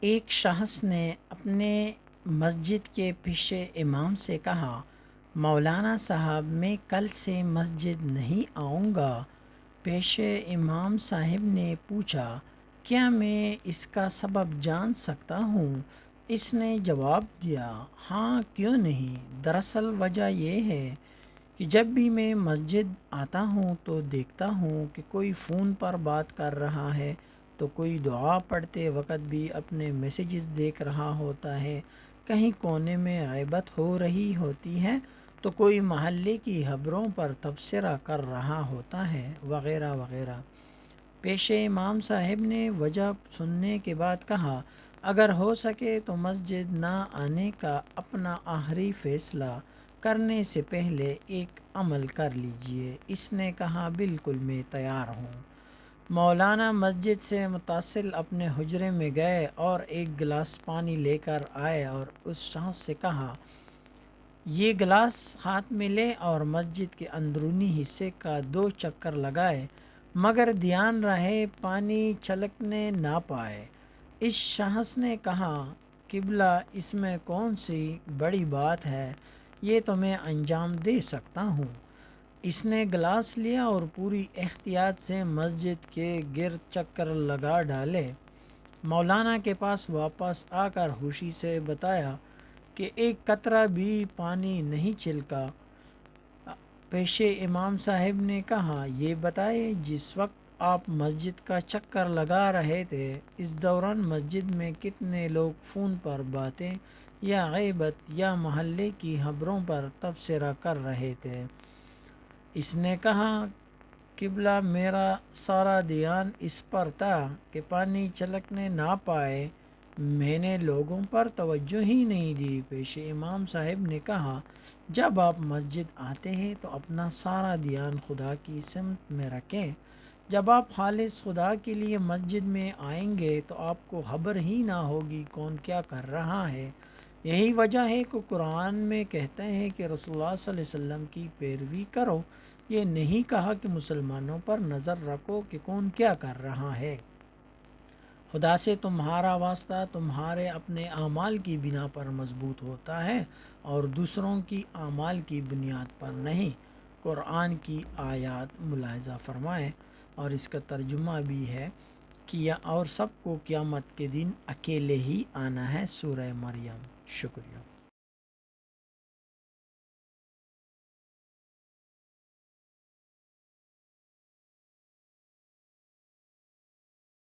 ایک شخص نے اپنے مسجد کے پیچھے امام سے کہا، مولانا صاحب میں کل سے مسجد نہیں آؤں گا۔ پیشے امام صاحب نے پوچھا، کیا میں اس کا سبب جان سکتا ہوں؟ اس نے جواب دیا، ہاں کیوں نہیں، دراصل وجہ یہ ہے کہ جب بھی میں مسجد آتا ہوں تو دیکھتا ہوں کہ کوئی فون پر بات کر رہا ہے، تو کوئی دعا پڑھتے وقت بھی اپنے میسیجز دیکھ رہا ہوتا ہے، کہیں کونے میں غیبت ہو رہی ہوتی ہے تو کوئی محلے کی خبروں پر تبصرہ کر رہا ہوتا ہے، وغیرہ وغیرہ۔ پیشے امام صاحب نے وجہ سننے کے بعد کہا، اگر ہو سکے تو مسجد نہ آنے کا اپنا آخری فیصلہ کرنے سے پہلے ایک عمل کر لیجئے۔ اس نے کہا، بالکل میں تیار ہوں۔ مولانا مسجد سے متصل اپنے حجرے میں گئے اور ایک گلاس پانی لے کر آئے اور اس شخص سے کہا، یہ گلاس ہاتھ میں لے اور مسجد کے اندرونی حصے کا 2 چکر لگائے، مگر دھیان رہے پانی چھلکنے نہ پائے۔ اس شخص نے کہا، قبلہ اس میں کون سی بڑی بات ہے، یہ تو میں انجام دے سکتا ہوں۔ اس نے گلاس لیا اور پوری احتیاط سے مسجد کے گرد چکر لگا ڈالے۔ مولانا کے پاس واپس آ کر خوشی سے بتایا کہ ایک قطرہ بھی پانی نہیں چھلکا۔ پیشے امام صاحب نے کہا، یہ بتائے جس وقت آپ مسجد کا چکر لگا رہے تھے، اس دوران مسجد میں کتنے لوگ فون پر باتیں یا غیبت یا محلے کی خبروں پر تبصرہ کر رہے تھے؟ اس نے کہا، قبلہ میرا سارا دھیان اس پر تھا کہ پانی چھلکنے نہ پائے، میں نے لوگوں پر توجہ ہی نہیں دی۔ پیشے امام صاحب نے کہا، جب آپ مسجد آتے ہیں تو اپنا سارا دھیان خدا کی سمت میں رکھیں۔ جب آپ خالص خدا کے لیے مسجد میں آئیں گے تو آپ کو خبر ہی نہ ہوگی کون کیا کر رہا ہے۔ یہی وجہ ہے کہ قرآن میں کہتے ہیں کہ رسول اللہ صلی اللہ علیہ وسلم کی پیروی کرو، یہ نہیں کہا کہ مسلمانوں پر نظر رکھو کہ کون کیا کر رہا ہے۔ خدا سے تمہارا واسطہ تمہارے اپنے اعمال کی بنا پر مضبوط ہوتا ہے اور دوسروں کی اعمال کی بنیاد پر نہیں۔ قرآن کی آیات ملاحظہ فرمائیں، اور اس کا ترجمہ بھی ہے کیا، اور سب کو قیامت کے دن اکیلے ہی آنا ہے، سورہ مریم۔ شکریہ۔